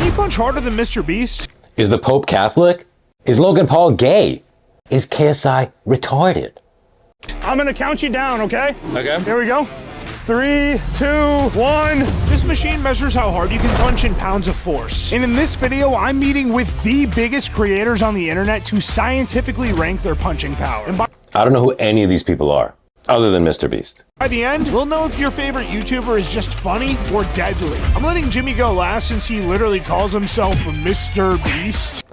Can you punch harder than MrBeast? Is the Pope Catholic? Is Logan Paul gay? Is KSI retarded? I'm gonna count you down, okay? Okay. Here we go. 3, 2, 1. This machine measures how hard you can punch in pounds of force. And in this video, I'm meeting with the biggest creators on the internet to scientifically rank their punching power. And I don't know who any of these people are, other than MrBeast. by the end, we'll know if your favorite YouTuber is just funny or deadly. I'm letting Jimmy go last since he literally calls himself MrBeast.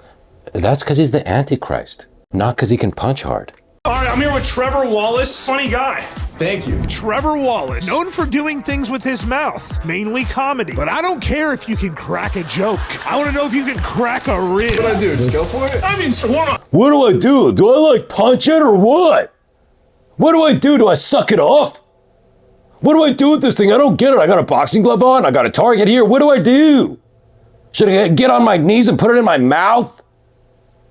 That's because he's the Antichrist, not because he can punch hard. All right, I'm here with Trevor Wallace. Funny guy. Thank you. Trevor Wallace, known for doing things with his mouth, mainly comedy. But I don't care if you can crack a joke. I want to know if you can crack a rib. What do I do? Just go for it? I mean, warm up. What do I do? Do I like punch it or what? What do I do? Do I suck it off? What do I do with this thing? I don't get it. I got a boxing glove on. I got a target here. What do I do? Should I get on my knees and put it in my mouth?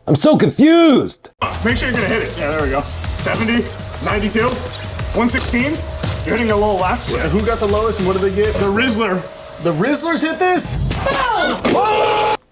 I'm so confused. Make sure you're going to hit it. Yeah, there we go. 70, 92, 116. You're hitting a little left. Yeah, who got the lowest and what did they get? The Rizzler. The Rizzlers hit this?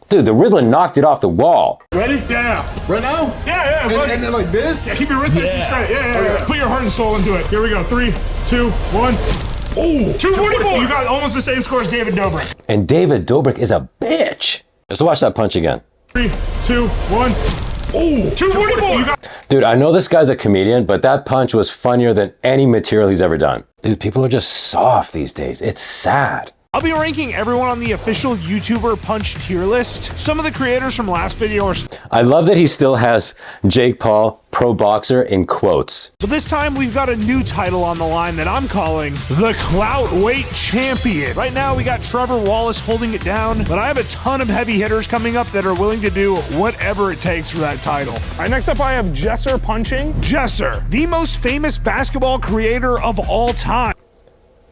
Dude, the Rizzler knocked it off the wall. Ready? Yeah. Right now? Yeah. And then like this? Yeah, keep your wrist nice and straight. Yeah. Put your heart and soul into it. Here we go. 3, 2, 1. Ooh, 244. You got almost the same score as David Dobrik. And David Dobrik is a bitch. Let's watch that punch again. 3, 2, 1. Ooh, 244. You got. Dude, I know this guy's a comedian, but that punch was funnier than any material he's ever done. Dude, people are just soft these days. It's sad. I'll be ranking everyone on the official YouTuber punch tier list. Some of the creators from last video are. I love that he still has Jake Paul, pro boxer, in quotes. But this time we've got a new title on the line that I'm calling the Clout Weight Champion. Right now we got Trevor Wallace holding it down, but I have a ton of heavy hitters coming up that are willing to do whatever it takes for that title. All right, next up I have Jesser punching. Jesser, the most famous basketball creator of all time.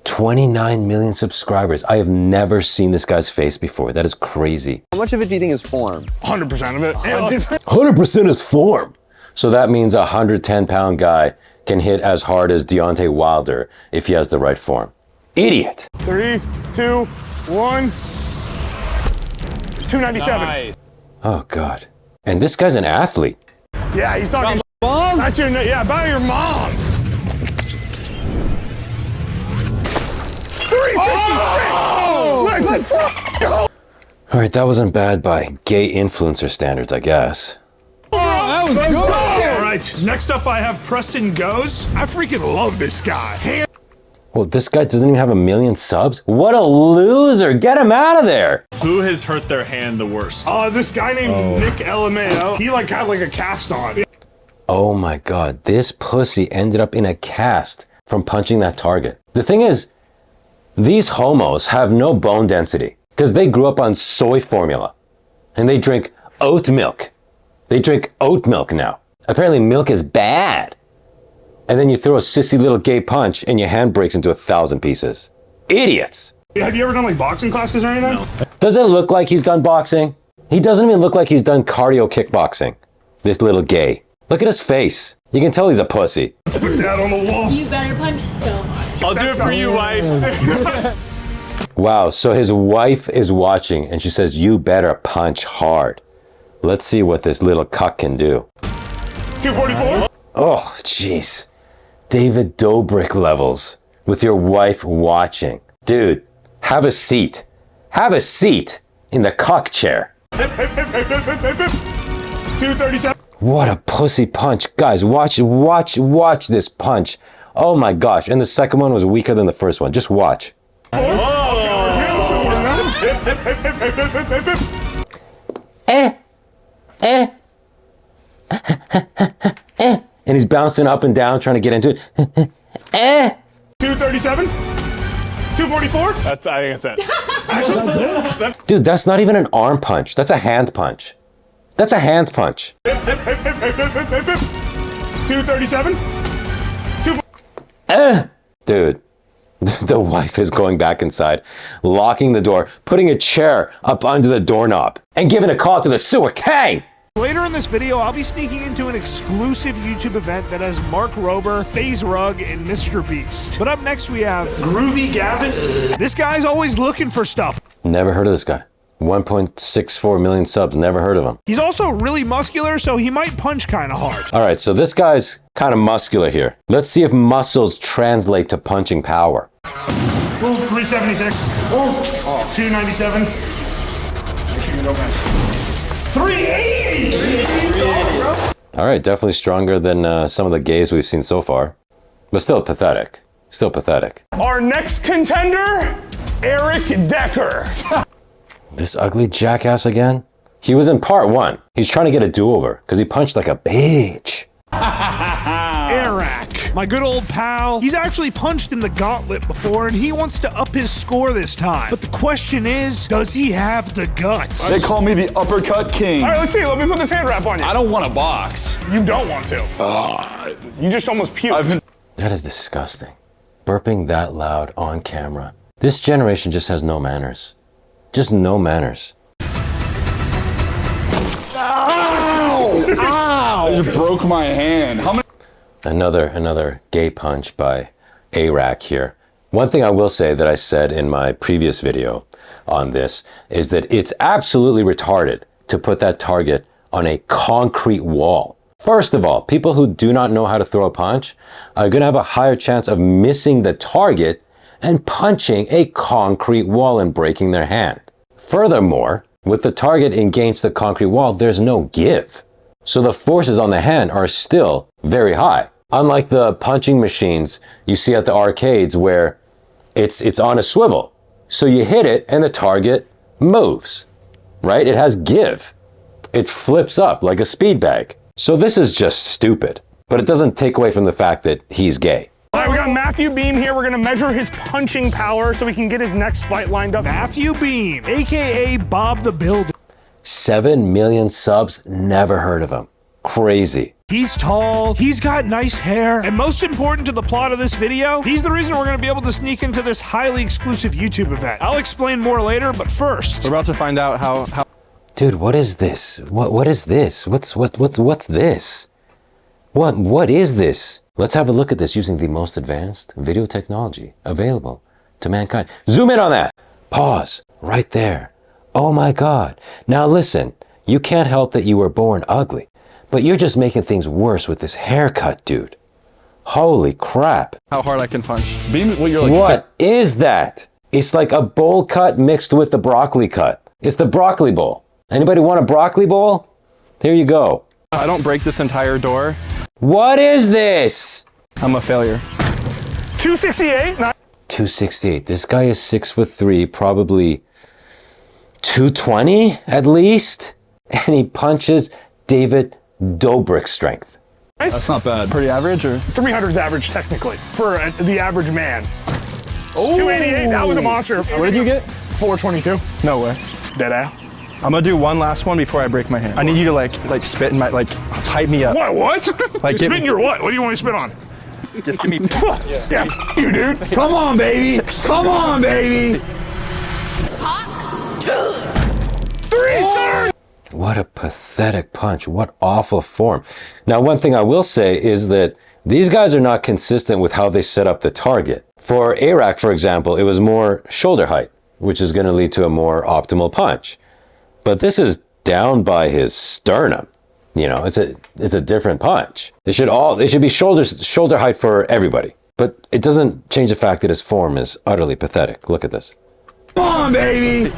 29 million subscribers. I have never seen this guy's face before. That is crazy. How much of it do you think is form? 100% of it. 100% is form. So that means a 110-pound guy can hit as hard as Deontay Wilder if he has the right form. Idiot. 3, 2, 1. 297. Nice. Oh, God. And this guy's an athlete. Yeah, he's talking. Mom? That's your about your mom. 356. Let's go. All right, that wasn't bad by gay influencer standards, I guess. That was good. All right, next up I have Preston Goes. I freaking love this guy. Well, this guy doesn't even have 1 million subs? What a loser. Get him out of there. Who has hurt their hand the worst? This guy named Nick LMAO. He like had like a cast on. Oh my God, this pussy ended up in a cast from punching that target. The thing is, these homos have no bone density because they grew up on soy formula and they drink oat milk. They drink oat milk now. Apparently milk is bad. And then you throw a sissy little gay punch and your hand breaks into 1,000 pieces. Idiots. Have you ever done like boxing classes or anything? No. Does it look like he's done boxing? He doesn't even look like he's done cardio kickboxing. This little gay. Look at his face. You can tell he's a pussy. Put that on the wall. You better punch so much. I'll do it for you, wife. Wow, so his wife is watching and she says, you better punch hard. Let's see what this little cuck can do. 244. Oh, jeez. David Dobrik levels with your wife watching. Dude, have a seat. Have a seat in the cuck chair. 237. What a pussy punch. Guys, watch this punch. Oh my gosh. And the second one was weaker than the first one. Just watch. And he's bouncing up and down trying to get into it. 237. 244. I think that's it. Dude, that's not even an arm punch. That's a hand punch. That's a hand punch. 237. Dude, the wife is going back inside, locking the door, putting a chair up under the doorknob, and giving a call to the sewer king. Later in this video, I'll be sneaking into an exclusive YouTube event that has Mark Rober, Faze Rug, and MrBeast. But up next we have Groovy Gavin. This guy's always looking for stuff. Never heard of this guy. 1.64 million subs, never heard of him. He's also really muscular, so he might punch kind of hard. All right, so this guy's kind of muscular here. Let's see if muscles translate to punching power. Ooh, 376. Ooh, 297. Make sure you don't miss. 380! All right, definitely stronger than some of the gays we've seen so far. But still pathetic. Still pathetic. Our next contender, Eric Decker. This ugly jackass again? He was in part 1. He's trying to get a do-over because he punched like a bitch. Airrack, my good old pal. He's actually punched in the gauntlet before, and he wants to up his score this time. But the question is, does he have the guts? They call me the uppercut king. All right, let's see. Let me put this hand wrap on you. I don't want to box. You don't want to. You just almost puked. That is disgusting. Burping that loud on camera. This generation just has no manners. Just no manners. Ow! Ow! I just broke my hand. How many? Another gay punch by Airrack here. One thing I will say that I said in my previous video on this is that it's absolutely retarded to put that target on a concrete wall. First of all, people who do not know how to throw a punch are going to have a higher chance of missing the target and punching a concrete wall and breaking their hand. Furthermore, with the target against the concrete wall, there's no give. So the forces on the hand are still very high. Unlike the punching machines you see at the arcades where it's on a swivel. So you hit it and the target moves, right? It has give. It flips up like a speed bag. So this is just stupid, but it doesn't take away from the fact that he's gay. All right, we got Matthew Beam here. We're going to measure his punching power so we can get his next fight lined up. Matthew Beam, aka Bob the Builder. 7 million subs, never heard of him. Crazy. He's tall, he's got nice hair, and most important to the plot of this video, he's the reason we're going to be able to sneak into this highly exclusive YouTube event. I'll explain more later, but first, we're about to find out how Dude, what is this? What is this? What's this? What is this? Let's have a look at this using the most advanced video technology available to mankind. Zoom in on that. Pause. Right there. Oh my God. Now listen, you can't help that you were born ugly, but you're just making things worse with this haircut, dude. Holy crap. how hard I can punch. Beam, well, you're like What is that? It's like a bowl cut mixed with the broccoli cut. It's the broccoli bowl. Anybody want a broccoli bowl? Here you go. I don't break this entire door. What is this? I'm a failure. 268. 268. This guy is 6'3", probably 220 at least. And he punches David Dobrik strength. That's not bad. Pretty average, or? 300's average, technically, for the average man. Oh, 288. That was a monster. What did you get? 422. No way. Dead air. I'm gonna do one last one before I break my hand. I need you to like spit in my, hype me up. What? Like, You're spitting your what? What do you want me to spit on? Just give me. Yeah, f you, dude. Come on, baby. Come on, baby. What a pathetic punch. What awful form. Now, one thing I will say is that these guys are not consistent with how they set up the target. For Airrack, for example, it was more shoulder height, which is going to lead to a more optimal punch. But this is down by his sternum. You know, it's a different punch. They should be shoulder height for everybody. But it doesn't change the fact that his form is utterly pathetic. Look at this. Come on, baby.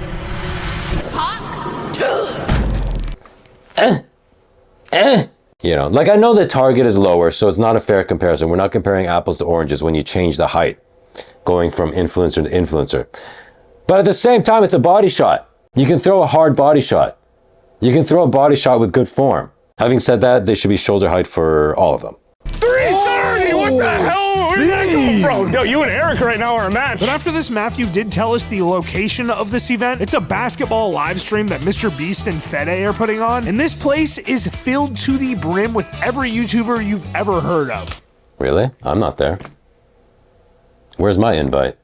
You know, like I know the target is lower, so it's not a fair comparison. We're not comparing apples to oranges when you change the height, going from influencer to influencer. But at the same time, it's a body shot. You can throw a hard body shot. You can throw a body shot with good form. Having said that, they should be shoulder height for all of them. 330. What the hell? Where did that come from? Yo, you and Eric right now are a match. But after this, Matthew did tell us the location of this event. It's a basketball live stream that MrBeast and Fede are putting on. And this place is filled to the brim with every YouTuber you've ever heard of. Really? I'm not there. Where's my invite?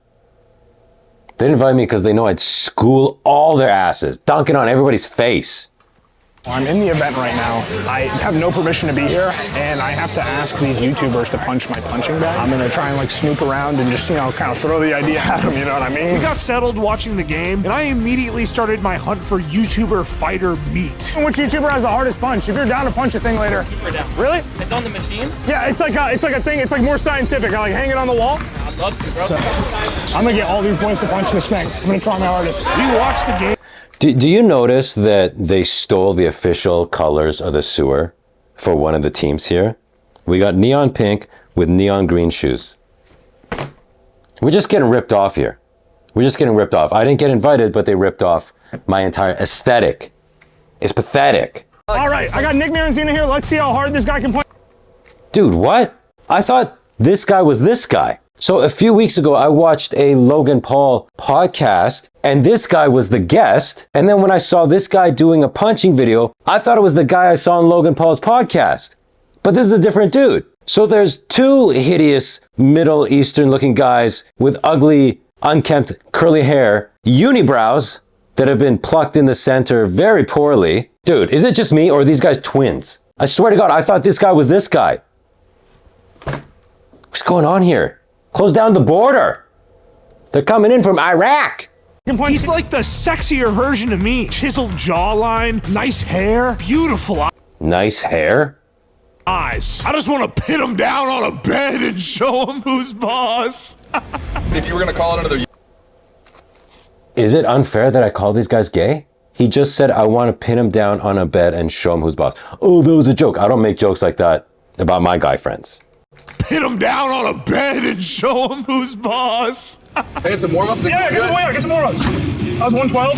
They didn't invite me because they know I'd school all their asses, dunking on everybody's face. I'm in the event right now. I have no permission to be here, and I have to ask these YouTubers to punch my punching bag. I'm gonna try and like snoop around and just, you know, kind of throw the idea at them, you know what I mean? We got settled watching the game, and I immediately started my hunt for YouTuber fighter meat. Which YouTuber has the hardest punch? If you're down to punch a thing later. Super down. Really? It's on the machine? Yeah, it's like a thing, it's like more scientific. I like hang it on the wall. I'd love to, bro. So, I'm gonna get all these boys to punch this thing. I'm gonna try my hardest. We watched the game. Do you notice that they stole the official colors of the sewer for one of the teams here? We got neon pink with neon green shoes. We're just getting ripped off here. We're just getting ripped off. I didn't get invited, but they ripped off my entire aesthetic. It's pathetic. All right, I got Nick Maranzina here. Let's see how hard this guy can punch. Dude, what? I thought this guy was this guy. So a few weeks ago, I watched a Logan Paul podcast, and this guy was the guest. And then when I saw this guy doing a punching video, I thought it was the guy I saw on Logan Paul's podcast. But this is a different dude. So there's two hideous Middle Eastern looking guys with ugly, unkempt, curly hair, unibrows that have been plucked in the center very poorly. Dude, is it just me or are these guys twins? I swear to God, I thought this guy was this guy. What's going on here? Close down the border. They're coming in from Iraq. He's like the sexier version of me. Chiseled jawline, nice hair, beautiful Nice hair. eyes. I just want to pin him down on a bed and show him who's boss. If you were gonna call it another. Is it unfair that I call these guys gay? He just said I want to pin him down on a bed and show him who's boss. Oh, that was a joke. I don't make jokes like that about my guy friends. Pin him down on a bed and show him who's boss. Hey, get some warm-ups. Yeah, get some more ups. That was 112.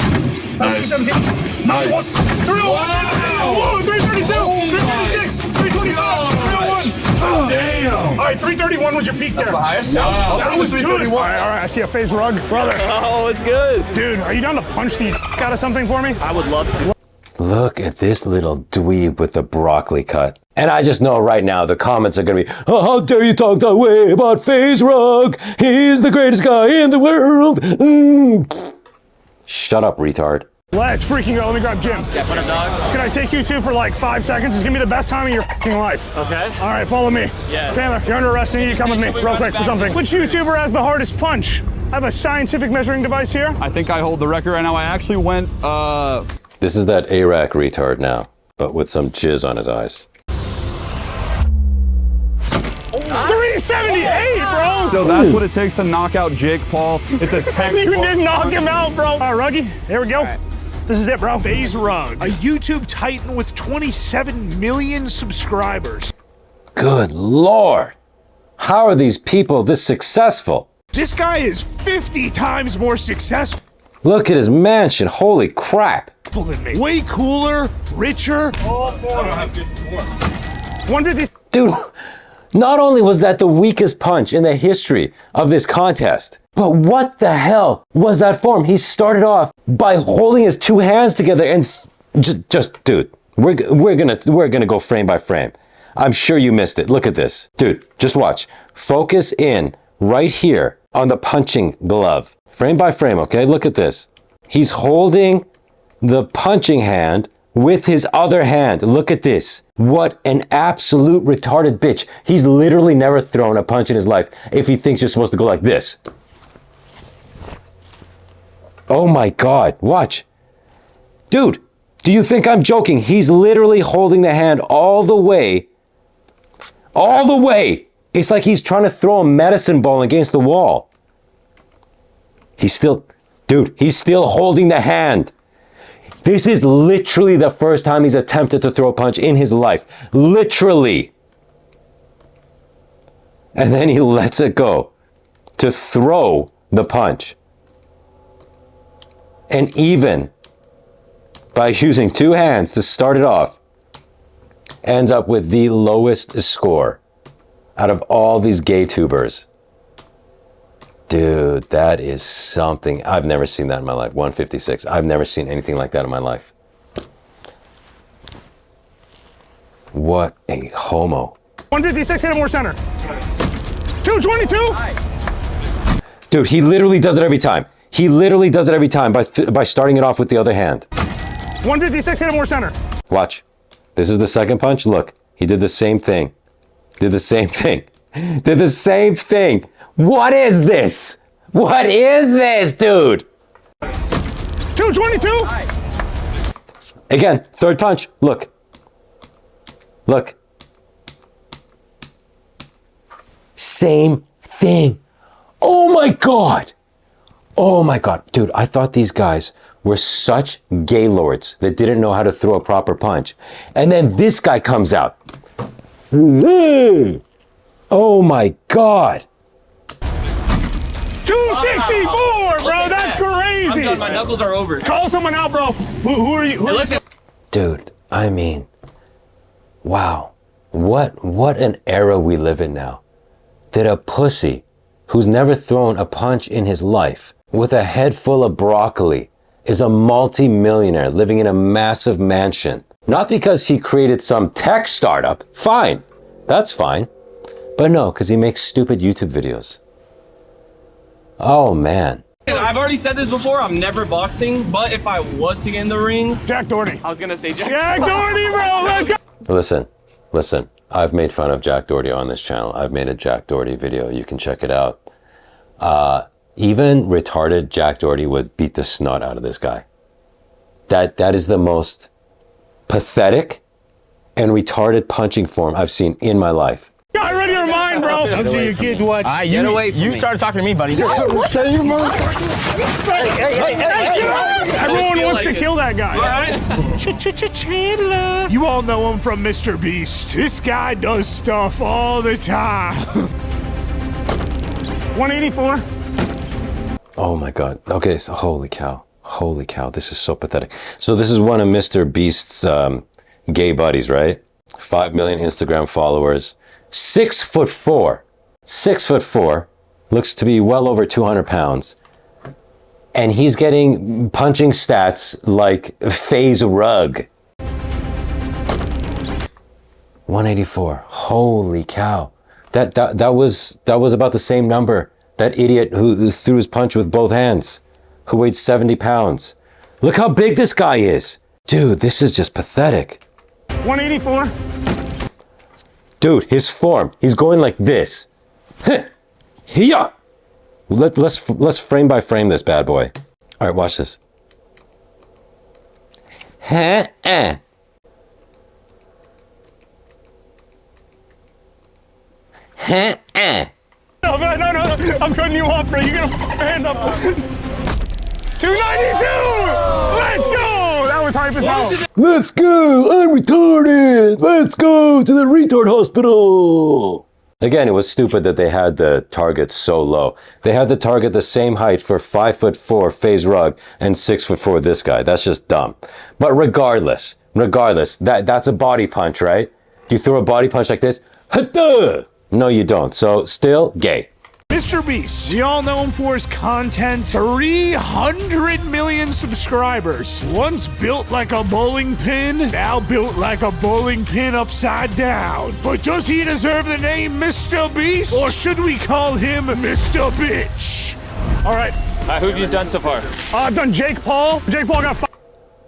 That was 217. Nice. 332, 336, 325, 301. Damn. All right, 331 was your peak That's there. the highest? That was good. 331. All right, I see a Faze Rug. Brother. Oh, it's good. Dude, are you down to punch the out of something for me? I would love to. Look at this little dweeb with the broccoli cut. And I just know right now the comments are going to be, oh, how dare you talk that way about Faze Rug? He's the greatest guy in the world. Shut up, retard. Let's freaking go. Let me grab Jim. Yeah, put a dog. Can I take you two for like 5 seconds? It's gonna be the best time of your fucking life. Okay. All right, follow me. Yes. Chandler, you're under arrest. I need you to come with me real quick for something. Which YouTuber has the hardest punch? I have a scientific measuring device here. I think I hold the record right now. I actually went, This is that Airrack retard now, but with some jizz on his eyes. 378, bro. So that's what it takes to knock out Jake Paul. It's a You did knock him out, bro. All right, Ruggy, here we go. This is it, bro. Faze Rug, a YouTube titan with 27 million subscribers. Good Lord. How are these people this successful? This guy is 50 times more successful Look at his mansion. Holy crap. than me. Way cooler, richer. 150. Dude, not only was that the weakest punch in the history of this contest, but what the hell was that for him? He started off by holding his two hands together and just dude, we're gonna go frame by frame. I'm sure you missed it. Look at this. Dude, just watch. Focus in right here on the punching glove. Frame by frame, okay? Look at this. He's holding the punching hand with his other hand. Look at this. What an absolute retarded bitch. He's literally never thrown a punch in his life if he thinks you're supposed to go like this. Oh my God, watch. Dude, do you think I'm joking? He's literally holding the hand all the way. It's like he's trying to throw a medicine ball against the wall. He's still holding the hand. This is literally the first time he's attempted to throw a punch in his life. Literally. And then he lets it go to throw the punch. And even by using two hands to start it off, ends up with the lowest score out of all these gay tubers. Dude, that is something. I've never seen that in my life. 156. I've never seen anything like that in my life. What a homo. 156, hit him more center. 222. Dude, he literally does it every time. He literally does it every time by starting it off with the other hand. 156, hit him more center. Watch. This is the second punch. Look, he did the same thing. Did the same thing. Did the same thing. What is this? What is this, dude? 222. Again, third punch. Look. Look. Same thing. Oh my God. Oh my God. Dude, I thought these guys were such gaylords that didn't know how to throw a proper punch. And then this guy comes out. Oh my God. 264, bro. That's crazy. I'm done. My knuckles are over. Call someone out, bro. Who are you? Hey, listen. Dude, I mean, wow. What an era we live in now. That a pussy who's never thrown a punch in his life with a head full of broccoli is a multi-millionaire living in a massive mansion. Not because he created some tech startup. Fine. That's fine. But no, because he makes stupid YouTube videos. Oh, man. I've already said this before. I'm never boxing, but if I was to get in the ring, Jack Doherty. I was gonna say Jack Doherty, bro. Let's go. Listen. I've made fun of Jack Doherty on this channel. I've made a Jack Doherty video. You can check it out. Even retarded Jack Doherty would beat the snot out of this guy. That is the most pathetic and retarded punching form I've seen in my life. Got ready your mind, bro. Don't see your kids watch. Get away from me. You started talking to me, buddy. Everyone wants to kill that guy. Chandler. You all know him from MrBeast. This guy does stuff all the time. 184. Oh my God. Okay, so holy cow. Holy cow. This is so pathetic. So this is one of MrBeast's gay buddies, right? 5 million Instagram followers. 6'4". 6'4". Looks to be well over 200 pounds. And he's getting punching stats like Faze Rug. 184. Holy cow. That was about the same number. That idiot who threw his punch with both hands, who weighed 70 pounds. Look how big this guy is. Dude, this is just pathetic. 184. Dude, his form, he's going like this. Hiya! Let's frame by frame this bad boy. All right, watch this. No, I'm cutting you off, bro. You got a hand up. 292! Let's go! That was hype as hell. Let's go! I'm retarded! Let's go to the retard hospital! Again, it was stupid that they had the target so low. They had the target the same height for 5'4" Faze Rug and 6'4" this guy. That's just dumb. But regardless, that's a body punch, right? Do you throw a body punch like this? Hata! No, you don't. So, still gay. MrBeast, you all know him for his content. 300 million subscribers. Once built like a bowling pin, now built like a bowling pin upside down. But does he deserve the name MrBeast? Or should we call him Mr. Bitch? All right. Who have you done so far? I've done Jake Paul. Jake Paul got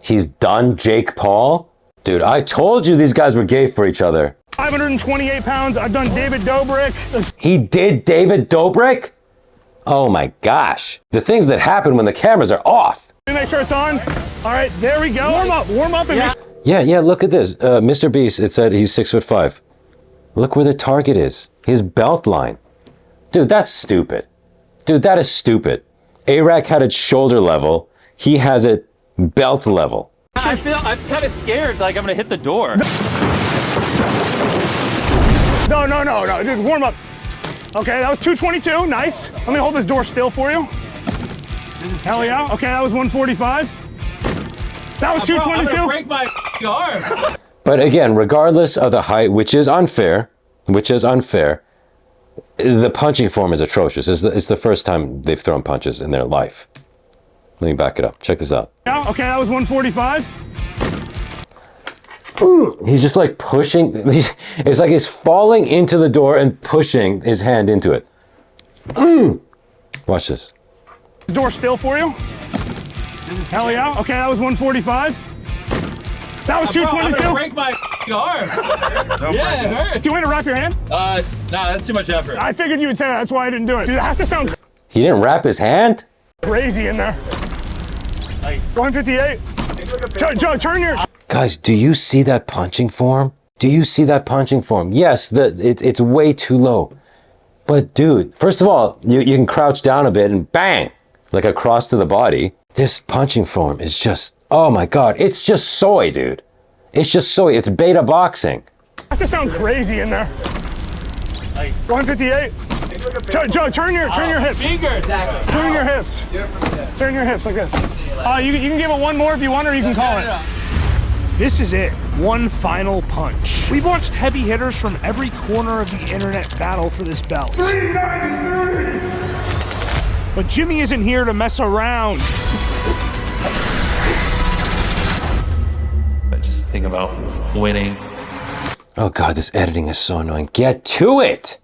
He's done Jake Paul? Dude, I told you these guys were gay for each other. 528 pounds. I've done David Dobrik. He did David Dobrik? Oh my gosh. The things that happen when the cameras are off. Make sure it's on. All right, there we go. Warm up, and Yeah, look at this. MrBeast, it said he's 6'5". Look where the target is. His belt line. Dude, that's stupid. Dude, that is stupid. Airrack had it shoulder level. He has it belt level. I'm kind of scared, like I'm gonna hit the door. No, dude, warm up. Okay, that was 222, nice. Let me hold this door still for you. Hell yeah. Okay, that was 145. That was 222. I'm gonna break my arm. But again, regardless of the height, which is unfair, the punching form is atrocious. It's the first time they've thrown punches in their life. Let me back it up. Check this out. Yeah, okay, that was 145. He's just like pushing. It's like he's falling into the door and pushing his hand into it. Watch this. Door still for you. Hell yeah. Okay, that was 145. That was 222. I'm gonna break my arm. Yeah, it hurts. Do you want me to wrap your hand? Nah, that's too much effort. I figured you would say that. That's why I didn't do it. Dude, it has to sound He didn't wrap his hand? crazy in there. 158. Joe, turn your. Guys, do you see that punching form? Do you see that punching form? Yes, it's way too low. But dude, first of all, you can crouch down a bit and bang, like across to the body. This punching form is just, oh my God, it's just soy, dude. It's just soy, it's beta boxing. Has to sound crazy in there. 158. Joe, turn your hips. Fingers. Exactly. Turn your hips. Turn your hips like this. You can give it one more if you want, or you can call it. This is it. One final punch. We've watched heavy hitters from every corner of the internet battle for this belt. But Jimmy isn't here to mess around. But just think about winning. Oh God, this editing is so annoying. Get to it!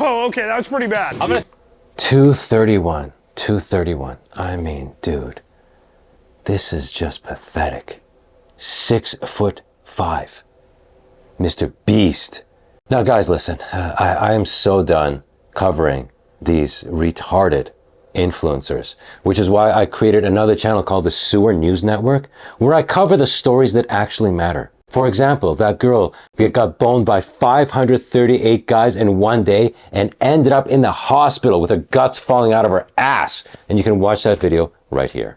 Oh, okay, that was pretty bad. 231. 231. I mean, dude, this is just pathetic. 6'5". MrBeast. Now, guys, listen. I am so done covering these retarded influencers, which is why I created another channel called the Sewer News Network, where I cover the stories that actually matter. For example, that girl got boned by 538 guys in one day and ended up in the hospital with her guts falling out of her ass. And you can watch that video right here.